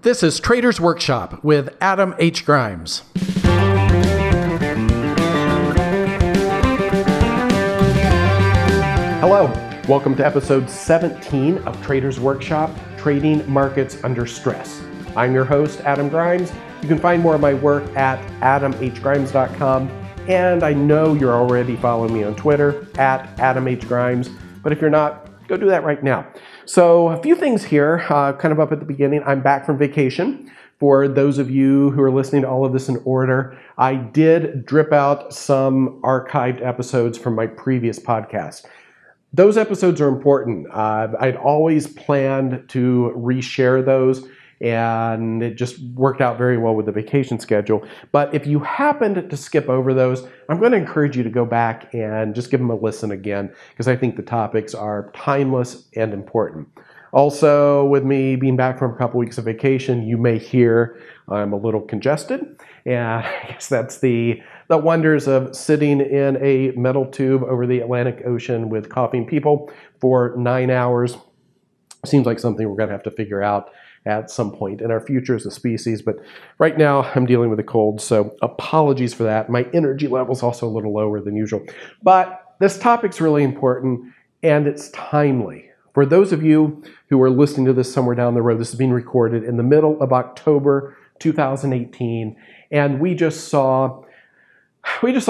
This is Trader's Workshop with Adam H. Grimes. Hello, welcome to episode 17 of Trader's Workshop, Trading Markets Under Stress. I'm your host, Adam Grimes. You can find more of my work at adamhgrimes.com, and I know you're already following me on Twitter at AdamHGrimes, but if you're not, go do that right now. So a few things here, kind of up at the beginning. I'm back from vacation. For those of you who are listening to all of this in order, I did drip out some archived episodes from my previous podcast. Those episodes are important. I'd always planned to reshare those, and it just worked out very well with the vacation schedule. But if you happened to skip over those, I'm going to encourage you to go back and just give them a listen again, because I think the topics are timeless and important. Also, with me being back from a couple weeks of vacation, you may hear I'm a little congested. And I guess that's the wonders of sitting in a metal tube over the Atlantic Ocean with coughing people for 9 hours. Seems like something we're going to have to figure out at some point in our future as a species. But right now I'm dealing with a cold, so apologies for that. My energy level's also a little lower than usual. But this topic's really important and it's timely. For those of you who are listening to this somewhere down the road, this is being recorded in the middle of October 2018, and we just saw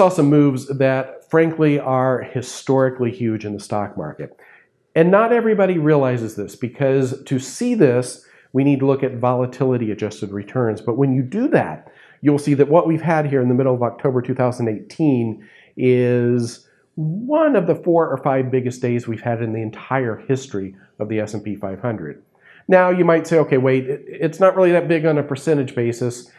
some moves that frankly are historically huge in the stock market. And not everybody realizes this, because to see this, we need to look at volatility adjusted returns. But when you do that, you'll see that what we've had here in the middle of October 2018 is one of the 4 or 5 biggest days we've had in the entire history of the S&P 500. Now you might say, okay, wait, it's not really that big on a percentage basis,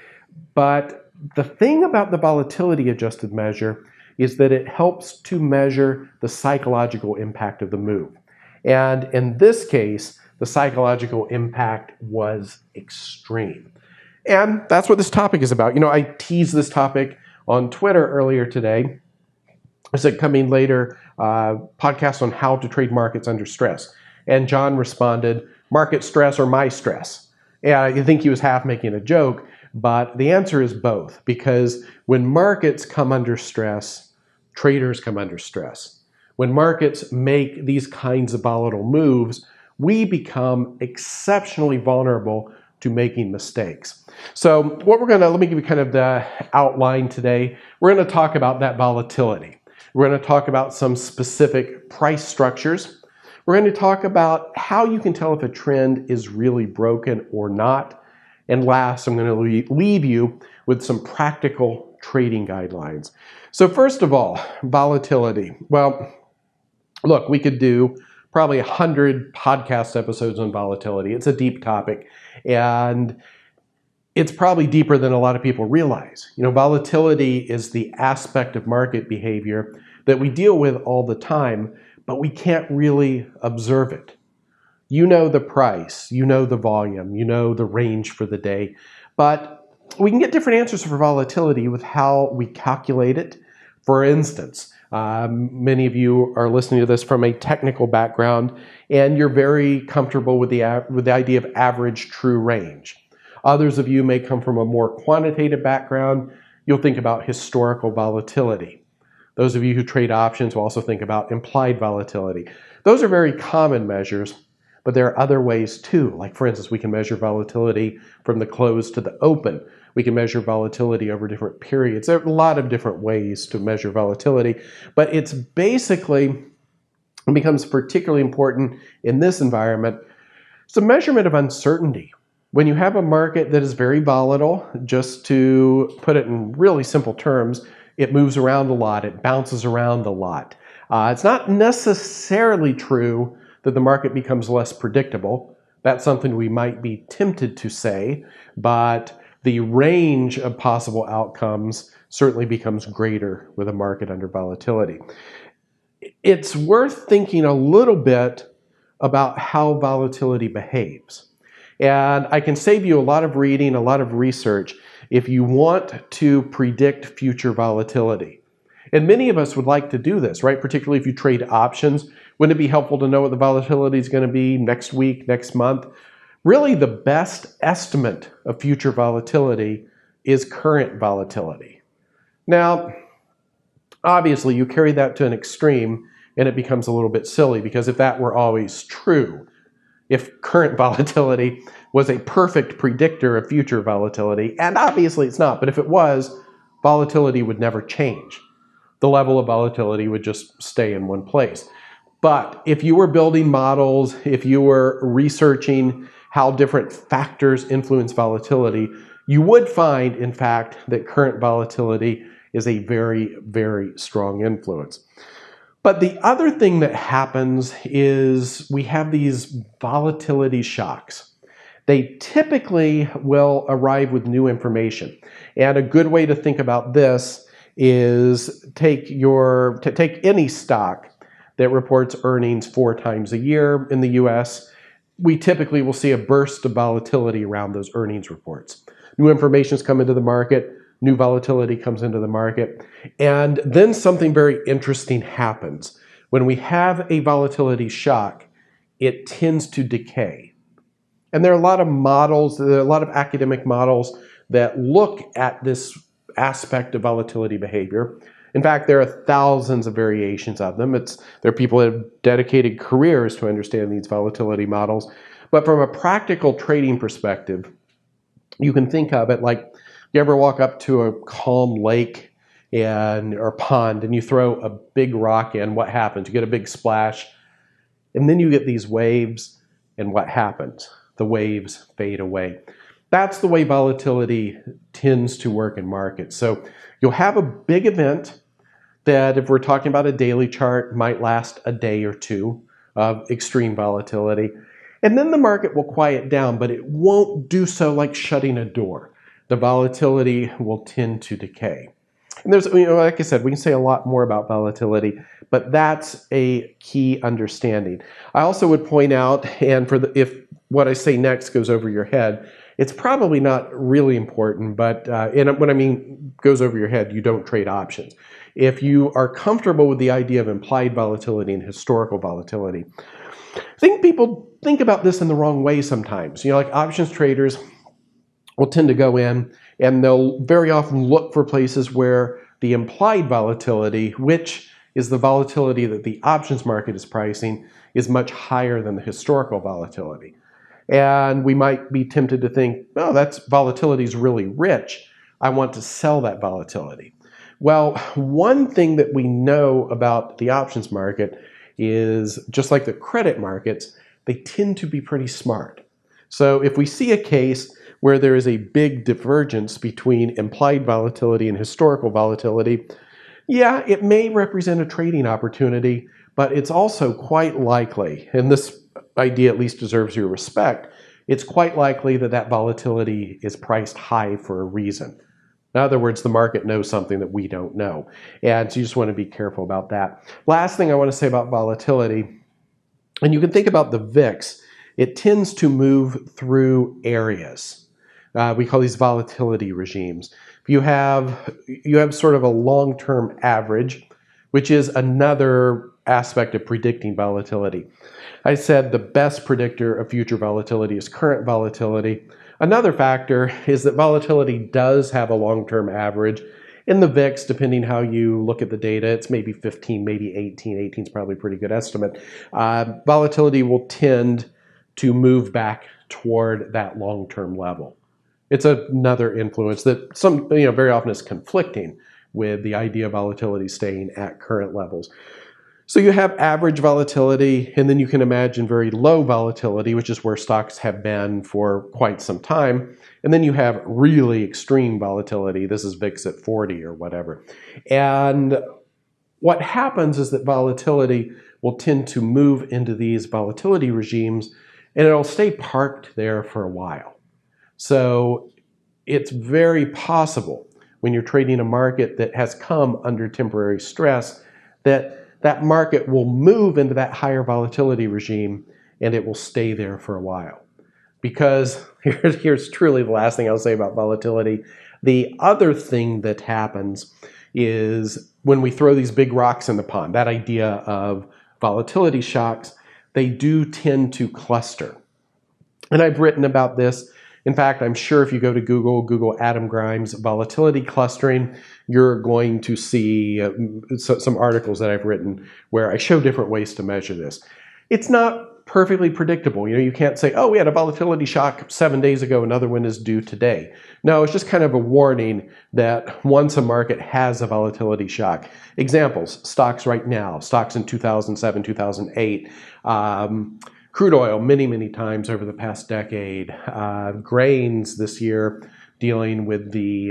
but the thing about the volatility adjusted measure is that it helps to measure the psychological impact of the move. And in this case, the psychological impact was extreme. And that's what this topic is about. You know, I teased this topic on Twitter earlier today. I said, coming later, podcast on how to trade markets under stress. And John responded, market stress or my stress? Yeah, I think he was half making a joke, but the answer is both. Because when markets come under stress, traders come under stress. When markets make these kinds of volatile moves, we become exceptionally vulnerable to making mistakes. So let me give you kind of the outline today. We're going to talk about that volatility. We're going to talk about some specific price structures. We're going to talk about how you can tell if a trend is really broken or not. And last, I'm going to leave you with some practical trading guidelines. So first of all, volatility. Well, look, we could do probably 100 podcast episodes on volatility. It's a deep topic, and it's probably deeper than a lot of people realize. You know, volatility is the aspect of market behavior that we deal with all the time, but we can't really observe it. You know the price, you know the volume, you know the range for the day, but we can get different answers for volatility with how we calculate it. For instance, many of you are listening to this from a technical background, and you're very comfortable with the idea of average true range. Others of you may come from a more quantitative background. You'll think about historical volatility. Those of you who trade options will also think about implied volatility. Those are very common measures, but there are other ways too. Like, for instance, we can measure volatility from the close to the open. We can measure volatility over different periods. There are a lot of different ways to measure volatility, but it becomes particularly important in this environment. It's a measurement of uncertainty. When you have a market that is very volatile, just to put it in really simple terms, it moves around a lot, it bounces around a lot. It's not necessarily true that the market becomes less predictable. That's something we might be tempted to say, but the range of possible outcomes certainly becomes greater with a market under volatility. It's worth thinking a little bit about how volatility behaves. And I can save you a lot of reading, a lot of research, if you want to predict future volatility. And many of us would like to do this, right? Particularly if you trade options. Wouldn't it be helpful to know what the volatility is going to be next week, next month? Really, the best estimate of future volatility is current volatility. Now, obviously, you carry that to an extreme and it becomes a little bit silly, because if that were always true, if current volatility was a perfect predictor of future volatility, and obviously it's not, but if it was, volatility would never change. The level of volatility would just stay in one place. But if you were building models, if you were researching how different factors influence volatility, you would find, in fact, that current volatility is a very, very strong influence. But the other thing that happens is we have these volatility shocks. They typically will arrive with new information. And a good way to think about this is take any stock that reports earnings 4 times a year in the US. We typically will see a burst of volatility around those earnings reports. New information's come into the market, new volatility comes into the market, and then something very interesting happens. When we have a volatility shock, it tends to decay. And there are a lot of models, there are a lot of academic models that look at this aspect of volatility behavior. In fact, there are thousands of variations of them. There are people that have dedicated careers to understand these volatility models. But from a practical trading perspective, you can think of it like, you ever walk up to a calm lake or pond and you throw a big rock in, what happens? You get a big splash, and then you get these waves, and what happens? The waves fade away. That's the way volatility tends to work in markets. So you'll have a big event that, if we're talking about a daily chart, might last a day or two of extreme volatility. And then the market will quiet down, but it won't do so like shutting a door. The volatility will tend to decay. And there's, like I said, we can say a lot more about volatility, but that's a key understanding. I also would point out, and if what I say next goes over your head, it's probably not really important, but and when I mean goes over your head, you don't trade options. If you are comfortable with the idea of implied volatility and historical volatility, I think people think about this in the wrong way sometimes. Like options traders will tend to go in and they'll very often look for places where the implied volatility, which is the volatility that the options market is pricing, is much higher than the historical volatility. And we might be tempted to think, oh, volatility is really rich. I want to sell that volatility. Well, one thing that we know about the options market is, just like the credit markets, they tend to be pretty smart. So if we see a case where there is a big divergence between implied volatility and historical volatility, yeah, it may represent a trading opportunity, but it's also quite likely, and this idea at least deserves your respect, it's quite likely that that volatility is priced high for a reason. In other words, the market knows something that we don't know. And so you just want to be careful about that. Last thing I want to say about volatility, and you can think about the VIX, it tends to move through areas. We call these volatility regimes. You have sort of a long-term average, which is another aspect of predicting volatility. I said the best predictor of future volatility is current volatility. Another factor is that volatility does have a long-term average. In the VIX, depending how you look at the data, it's maybe 15, maybe 18. 18 is probably a pretty good estimate. Volatility will tend to move back toward that long-term level. It's another influence that very often is conflicting with the idea of volatility staying at current levels. So you have average volatility, and then you can imagine very low volatility, which is where stocks have been for quite some time. And then you have really extreme volatility. This is VIX at 40 or whatever. And what happens is that volatility will tend to move into these volatility regimes, and it'll stay parked there for a while. So it's very possible when you're trading a market that has come under temporary stress that market will move into that higher volatility regime and it will stay there for a while. Because here's truly the last thing I'll say about volatility. The other thing that happens is when we throw these big rocks in the pond, that idea of volatility shocks, they do tend to cluster. And I've written about this. In fact, I'm sure if you go to Google Adam Grimes volatility clustering, you're going to see some articles that I've written where I show different ways to measure this. It's not perfectly predictable. You can't say, oh, we had a volatility shock 7 days ago, another one is due today. No, it's just kind of a warning that once a market has a volatility shock. Examples, stocks right now, stocks in 2007, 2008, crude oil many times over the past decade, grains this year dealing with the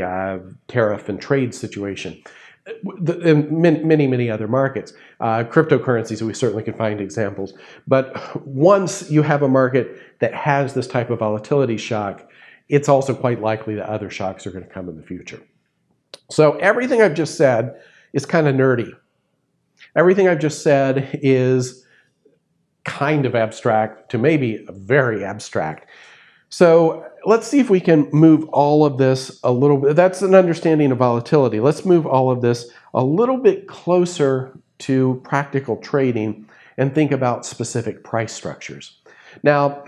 tariff and trade situation, and many other markets. Cryptocurrencies, we certainly can find examples. But once you have a market that has this type of volatility shock, it's also quite likely that other shocks are going to come in the future. So everything I've just said is kind of nerdy. Everything I've just said is kind of abstract to maybe very abstract. So let's see if we can move all of this a little bit. That's an understanding of volatility. Let's move all of this a little bit closer to practical trading and think about specific price structures. Now,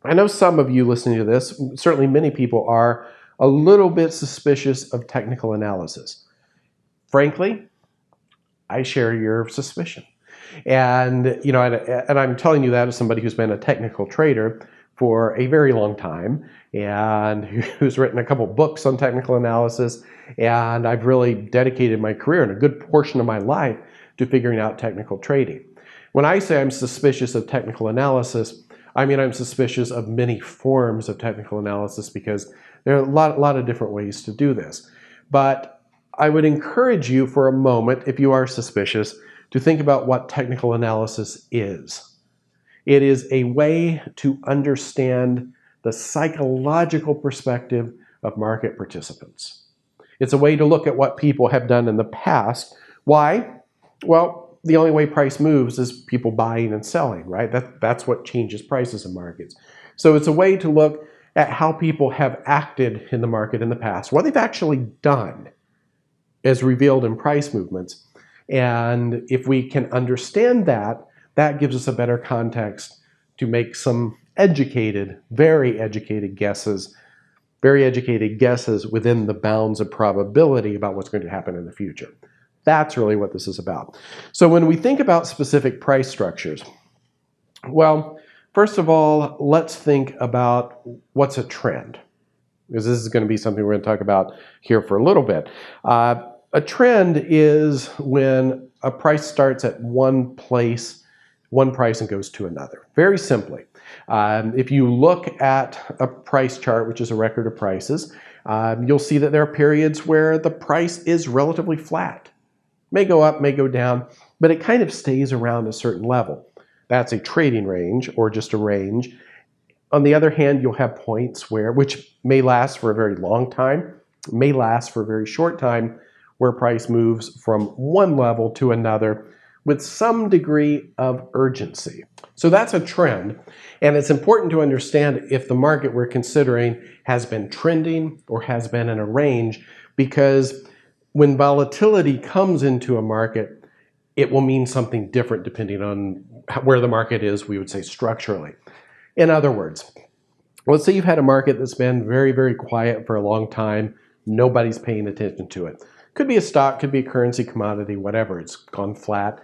I know some of you listening to this, certainly many people are a little bit suspicious of technical analysis. Frankly, I share your suspicion. And, and I'm telling you that as somebody who's been a technical trader for a very long time and who's written a couple books on technical analysis. And I've really dedicated my career and a good portion of my life to figuring out technical trading. When I say I'm suspicious of technical analysis, I mean I'm suspicious of many forms of technical analysis because there are a lot of different ways to do this. But I would encourage you for a moment, if you are suspicious, to think about what technical analysis is. It is a way to understand the psychological perspective of market participants. It's a way to look at what people have done in the past. Why? Well, the only way price moves is people buying and selling, right? That's what changes prices in markets. So it's a way to look at how people have acted in the market in the past, what they've actually done as revealed in price movements. And if we can understand that, that gives us a better context to make some very educated guesses within the bounds of probability about what's going to happen in the future. That's really what this is about. So when we think about specific price structures, well, first of all, let's think about what's a trend, because this is going to be something we're going to talk about here for a little bit. A trend is when a price starts at one price and goes to another. Very simply, if you look at a price chart, which is a record of prices, you'll see that there are periods where the price is relatively flat. May go up, may go down, but it kind of stays around a certain level. That's a trading range or just a range. On the other hand, you'll have points which may last for a very long time, may last for a very short time, where price moves from one level to another with some degree of urgency. So that's a trend, and it's important to understand if the market we're considering has been trending or has been in a range, because when volatility comes into a market, it will mean something different depending on where the market is, we would say structurally. In other words, let's say you've had a market that's been very quiet for a long time, nobody's paying attention to it. Could be a stock, could be a currency, commodity, whatever, it's gone flat.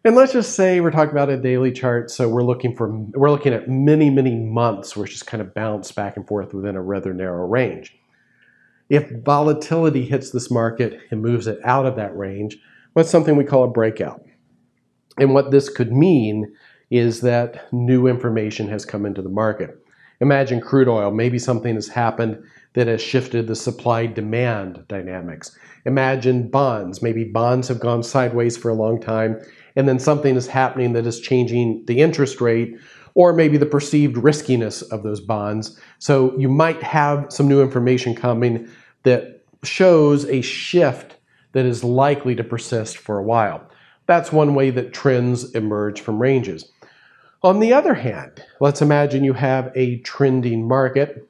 And let's just say we're talking about a daily chart, so we're looking at many months where it's just kind of bounced back and forth within a rather narrow range. If volatility hits this market and moves it out of that range, what's something we call a breakout. And what this could mean is that new information has come into the market. Imagine crude oil, maybe something has happened that has shifted the supply-demand dynamics. Imagine bonds, maybe bonds have gone sideways for a long time, and then something is happening that is changing the interest rate or maybe the perceived riskiness of those bonds. So you might have some new information coming that shows a shift that is likely to persist for a while. That's one way that trends emerge from ranges. On the other hand, let's imagine you have a trending market.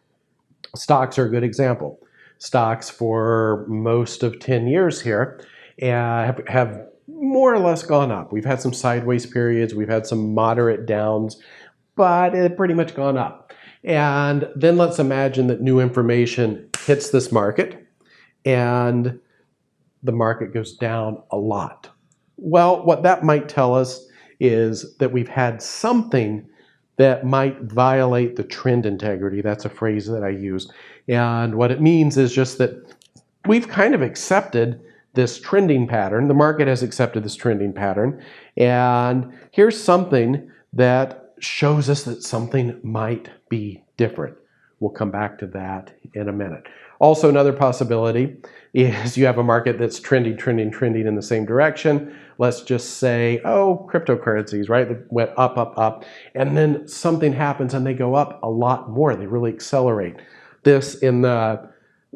Stocks are a good example. Stocks for most of 10 years here have more or less gone up. We've had some sideways periods, we've had some moderate downs, but it had pretty much gone up. And then let's imagine that new information hits this market and the market goes down a lot. Well, what that might tell us is that we've had something that might violate the trend integrity. That's a phrase that I use. And what it means is just that we've kind of accepted this trending pattern. The market has accepted this trending pattern. And here's something that shows us that something might be different. We'll come back to that in a minute. Also, another possibility is you have a market that's trending in the same direction. Let's just say, oh, cryptocurrencies, right? They went up, up, up, and then something happens and they go up a lot more. They really accelerate. This, in the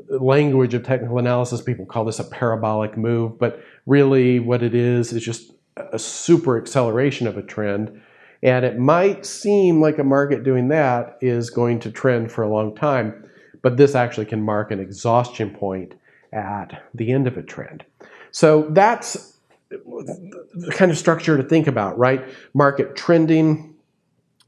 language of technical analysis, people call this a parabolic move, but really what it is just a super acceleration of a trend. And it might seem like a market doing that is going to trend for a long time, but this actually can mark an exhaustion point at the end of a trend. So that's the kind of structure to think about, right? Market trending,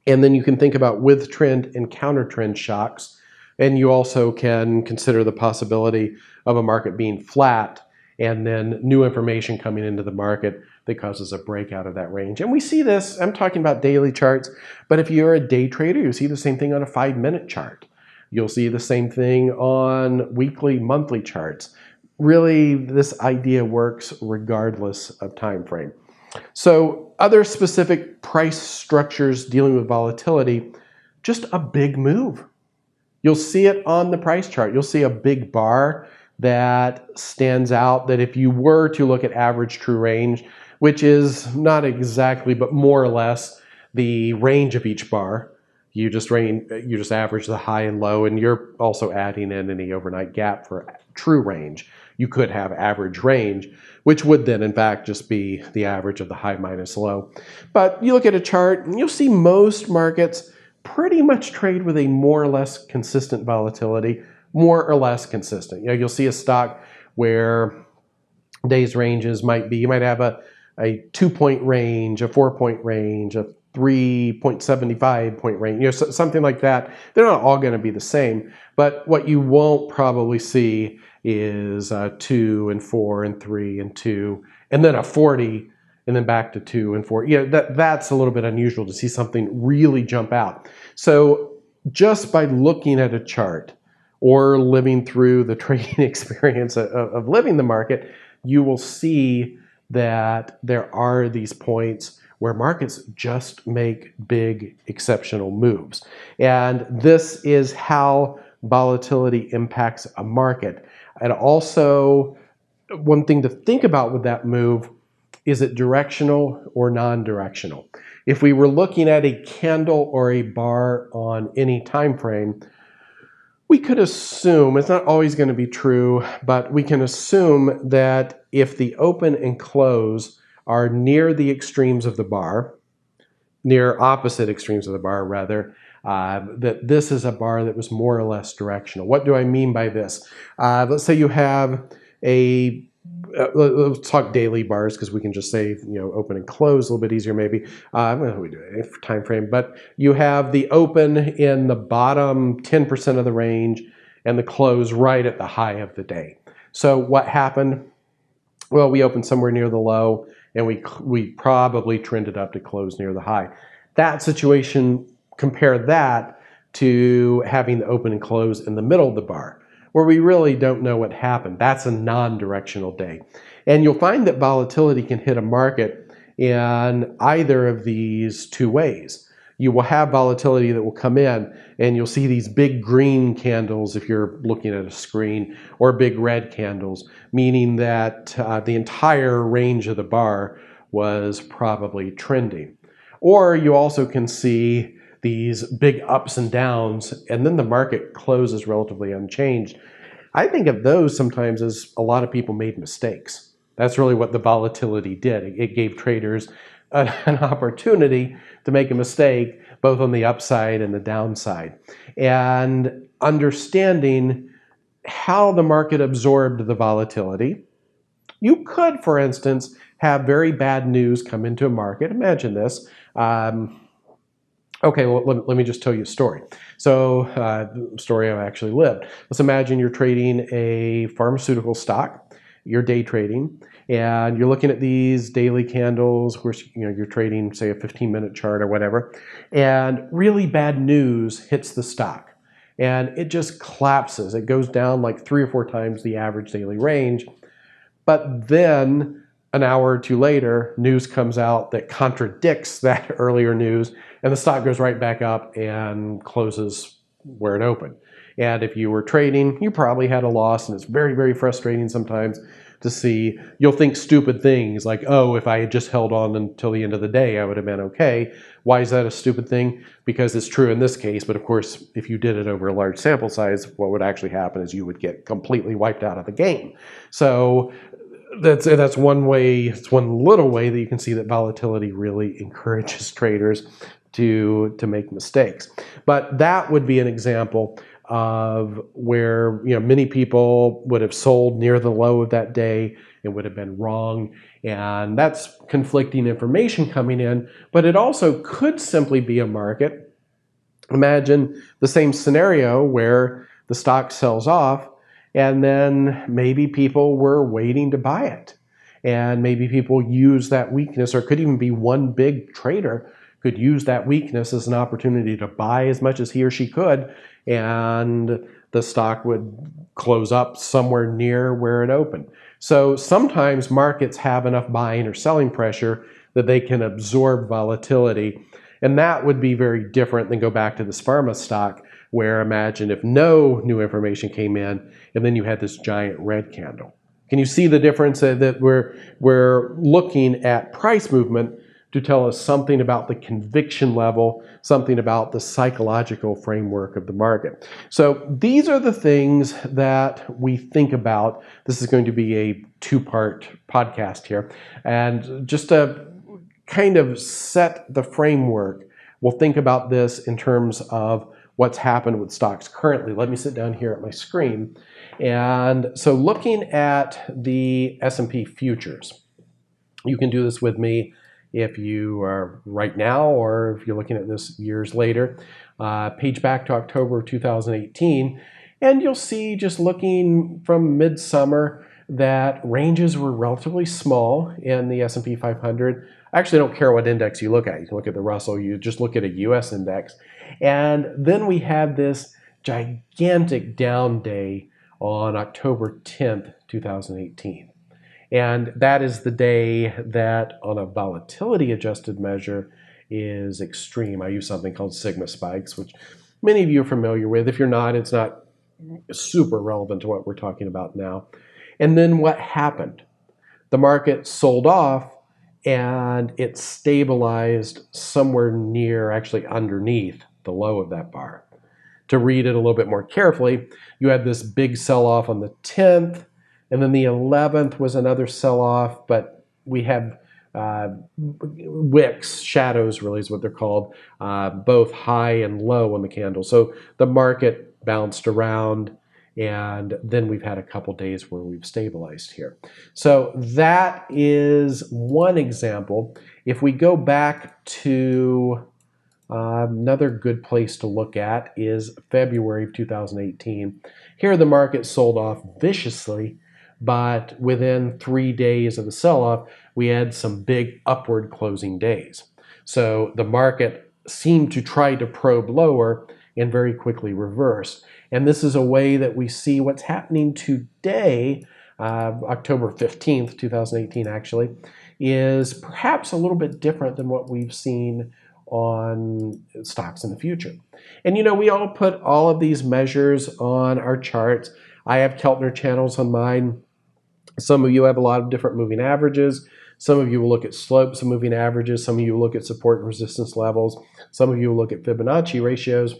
and then you can think about with trend and counter trend shocks. And you also can consider the possibility of a market being flat and then new information coming into the market that causes a breakout of that range. And we see this, I'm talking about daily charts, but if you're a day trader, you see the same thing on a 5-minute chart. You'll see the same thing on weekly, monthly charts. Really, this idea works regardless of time frame. So other specific price structures dealing with volatility, just a big move. You'll see it on the price chart. You'll see a big bar that stands out, that if you were to look at average true range, which is not exactly, but more or less the range of each bar, you just average the high and low, and you're also adding in any overnight gap for true range. You could have average range, which would then in fact just be the average of the high minus low. But you look at a chart and you'll see most markets pretty much trade with a more or less consistent volatility, more or less consistent. You'll see a stock where days ranges might be, you might have a 2-point range, a 4-point range, a 3.75 point range, something like that. They're not all going to be the same, but what you won't probably see is 2 and 4 and 3 and 2, and then a 40, and then back to 2 and 4. That's a little bit unusual to see something really jump out. So just by looking at a chart or living through the trading experience of living the market, you will see that there are these points where markets just make big exceptional moves. And this is how volatility impacts a market. And also, one thing to think about with that move, is it directional or non-directional? If we were looking at a candle or a bar on any time frame, we could assume, it's not always going to be true, but we can assume that if the open and close are near the extremes of the bar, near opposite extremes of the bar rather, that this is a bar that was more or less directional. What do I mean by this? Let's say you have a let's talk daily bars because we can just say open and close a little bit easier maybe. We do it for time frame, but you have the open in the bottom 10% of the range and the close right at the high of the day. So what happened? Well, we opened somewhere near the low and we probably trended up to close near the high. That situation, compare that to having the open and close in the middle of the bar, where we really don't know what happened. That's a non-directional day. And you'll find that volatility can hit a market in either of these two ways. You will have volatility that will come in and you'll see these big green candles if you're looking at a screen, or big red candles, meaning that the entire range of the bar was probably trending. Or you also can see these big ups and downs, and then the market closes relatively unchanged. I think of those sometimes as a lot of people made mistakes. That's really what the volatility did. It gave traders an opportunity to make a mistake, both on the upside and the downside. And understanding how the market absorbed the volatility, you could, for instance, have very bad news come into a market. Imagine this. Okay, well, let me just tell you a story. So, the story I've actually lived. Let's imagine you're trading a pharmaceutical stock, you're day trading, and you're looking at these daily candles. Of course, you're trading, say, a 15-minute chart or whatever, and really bad news hits the stock, and it just collapses. It goes down like 3 or 4 times the average daily range. But then an hour or two later, news comes out that contradicts that earlier news, and the stock goes right back up and closes where it opened. And if you were trading, you probably had a loss, and it's very, very frustrating sometimes to see. You'll think stupid things like, oh, if I had just held on until the end of the day, I would have been okay. Why is that a stupid thing? Because it's true in this case, but of course, if you did it over a large sample size, what would actually happen is you would get completely wiped out of the game. So that's one way. It's one little way that you can see that volatility really encourages traders to make mistakes. But that would be an example of where many people would have sold near the low of that day. It would have been wrong, and that's conflicting information coming in. But it also could simply be a market. Imagine the same scenario where the stock sells off, and then maybe people were waiting to buy it. And maybe people use that weakness, or it could even be one big trader could use that weakness as an opportunity to buy as much as he or she could, and the stock would close up somewhere near where it opened. So sometimes markets have enough buying or selling pressure that they can absorb volatility. And that would be very different than go back to this pharma stock, where imagine if no new information came in and then you had this giant red candle. Can you see the difference that we're looking at price movement to tell us something about the conviction level, something about the psychological framework of the market? So these are the things that we think about. This is going to be a 2-part podcast here. And just to kind of set the framework, we'll think about this in terms of what's happened with stocks currently. Let me sit down here at my screen. And so looking at the S&P futures, you can do this with me if you are right now, or if you're looking at this years later. Page back to October 2018, and you'll see, just looking from midsummer, that ranges were relatively small in the S&P 500. I actually don't care what index you look at. You can look at the Russell, you just look at a US index. And then we had this gigantic down day on October 10th, 2018. And that is the day that, on a volatility adjusted measure, is extreme. I use something called sigma spikes, which many of you are familiar with. If you're not, it's not super relevant to what we're talking about now. And then what happened? The market sold off, and it stabilized somewhere near, actually underneath, the low of that bar. To read it a little bit more carefully, you had this big sell-off on the 10th, and then the 11th was another sell-off, but we have wicks, shadows really is what they're called, both high and low on the candle. So the market bounced around, and then we've had a couple days where we've stabilized here. So that is one example. If we go back to another good place to look at is February of 2018. Here the market sold off viciously, but within 3 days of the sell-off, we had some big upward closing days. So the market seemed to try to probe lower and very quickly reversed. And this is a way that we see what's happening today, October 15th, 2018 actually, is perhaps a little bit different than what we've seen on stocks in the future. And we all put all of these measures on our charts. I have Keltner channels on mine. Some of you have a lot of different moving averages. Some of you will look at slopes of moving averages. Some of you will look at support and resistance levels. Some of you will look at Fibonacci ratios.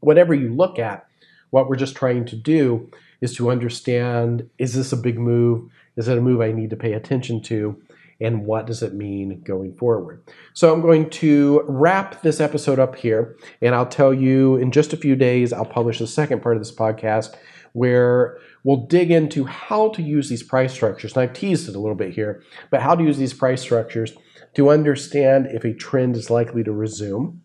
Whatever you look at, what we're just trying to do is to understand, is this a big move? Is it a move I need to pay attention to? And what does it mean going forward? So I'm going to wrap this episode up here, and I'll tell you in just a few days, I'll publish the second part of this podcast where we'll dig into how to use these price structures. And I've teased it a little bit here, but how to use these price structures to understand if a trend is likely to resume,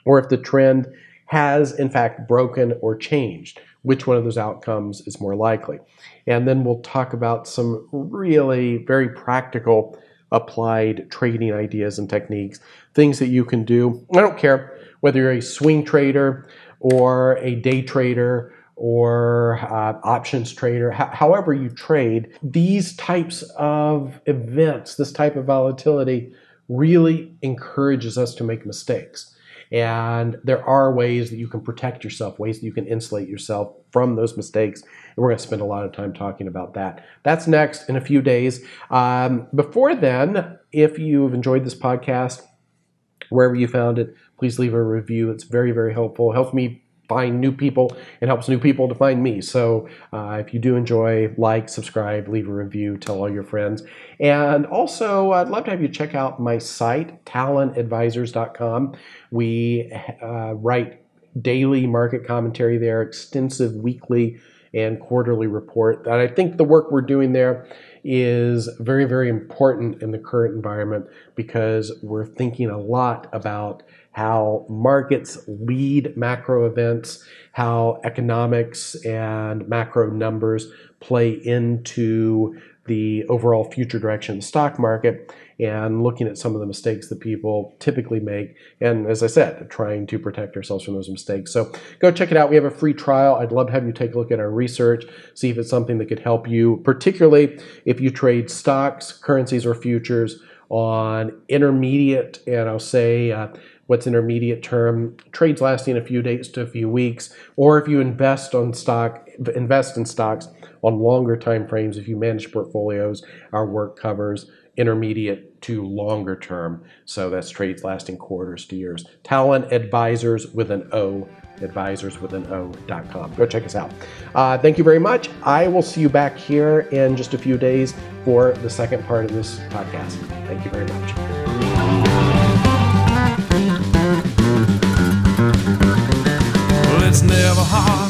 or if the trend has in fact broken or changed. Which one of those outcomes is more likely? And then we'll talk about some really very practical applied trading ideas and techniques, things that you can do. I don't care whether you're a swing trader or a day trader or options trader, however you trade, these types of events, this type of volatility really encourages us to make mistakes. And there are ways that you can protect yourself, ways that you can insulate yourself from those mistakes. And we're going to spend a lot of time talking about that. That's next in a few days. Before then, if you've enjoyed this podcast, wherever you found it, please leave a review. It's very, very helpful. It helps me find new people and helps new people to find me. So if you do enjoy, like, subscribe, leave a review, tell all your friends. And also, I'd love to have you check out my site, talentadvisors.com. We write daily market commentary there, extensive weekly and quarterly report. And I think the work we're doing there is very, very important in the current environment because we're thinking a lot about how markets lead macro events, how economics and macro numbers play into the overall future direction of the stock market, and looking at some of the mistakes that people typically make. And as I said, trying to protect ourselves from those mistakes. So go check it out. We have a free trial. I'd love to have you take a look at our research, see if it's something that could help you, particularly if you trade stocks, currencies, or futures on intermediate, and I'll say what's intermediate term, trades lasting a few days to a few weeks, or if you invest in stocks on longer time frames. If you manage portfolios, our work covers intermediate to longer term. So that's trades lasting quarters to years. Talent Advisors with an O, advisors.com. Go check us out. Thank you very much. I will see you back here in just a few days for the second part of this podcast. Thank you very much. Well, it's never hard